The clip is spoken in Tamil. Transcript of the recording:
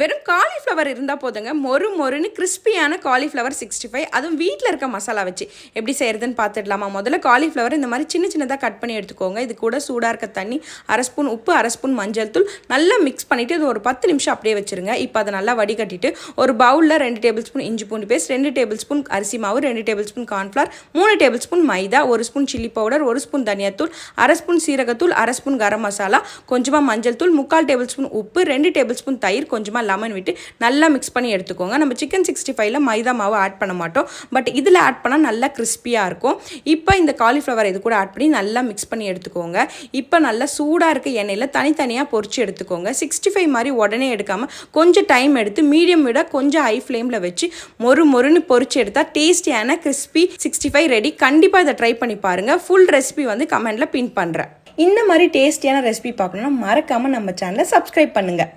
வெறும் காலிஃப்ளவர் இருந்தால் போதுங்க, மொறு மொறுன்னு கிறிஸ்பியான காலிஃப்ளவர் 65 அதுவும் வீட்டில் இருக்க மசாலா வச்சு எப்படி செய்கிறதுன்னு பார்த்துடலாமா. முதல்ல காலிஃப்ளவர் இந்த மாதிரி சின்ன சின்னதாக கட் பண்ணி எடுத்துக்கோங்க. இது கூட சூடாக இருக்க தண்ணி, 1/2 ஸ்பூன் உப்பு, 1/2 ஸ்பூன் மஞ்சள் தூள் நல்லா மிக்ஸ் பண்ணிவிட்டு இது ஒரு 10 நிமிஷம் அப்படியே வச்சுருங்க. இப்போ அதை நல்லா வடிகட்டிட்டு ஒரு பவுலில் 2 டேபிள் ஸ்பூன் இஞ்சி பூண்டு பேஸ்ட், 2 டேபிள் ஸ்பூன் அரிசி மாவு, 2 table spoon cornflour, 3 table spoon maida, 1 spoon chilli powder, 1 spoon தனியாத்தூள், 1/2 ஸ்பூன் சீரகத்தூள், 1/2 ஸ்பூன் கரம் மசாலா, கொஞ்சமாக மஞ்சள் தூள், 3/4 டேபிள் ஸ்பூன் உப்பு, 2 டேபிள் ஸ்பூன் தயிர், கொஞ்சமாக லெமன் விட்டு நல்லா மிக்ஸ் பண்ணி எடுத்துக்கோங்க. நம்ம சிக்கன் 65ல மைதா மாவு ஆட் பண்ண மாட்டோம், பட் இதில் ஆட் பண்ணால் நல்லா கிறிஸ்பியாக இருக்கும். இப்போ இந்த காலிஃப்ளவர் இது கூட ஆட் பண்ணி நல்லா மிக்ஸ் பண்ணி எடுத்துக்கோங்க. இப்போ நல்லா சூடாக இருக்க எண்ணெயில் தனித்தனியாக பொரிச்சு எடுத்துக்கோங்க. 65 மாதிரி உடனே எடுக்காமல் கொஞ்சம் டைம் எடுத்து மீடியம் விட கொஞ்சம் ஹை ஃப்ளேமில் வச்சு மொறுன்னு பொரிச்சு எடுத்தால் டேஸ்டியான கிறிஸ்பி 65 ரெடி. கண்டிப்பாக இதை ட்ரை பண்ணி பாருங்கள். ஃபுல் ரெசிபி வந்து கமெண்டில் பின் பண்ணுறேன். இந்த மாதிரி டேஸ்டியான ரெசிபி பார்க்கணுன்னா மறக்காமல் நம்ம சேனலை சப்ஸ்கிரைப் பண்ணுங்கள்.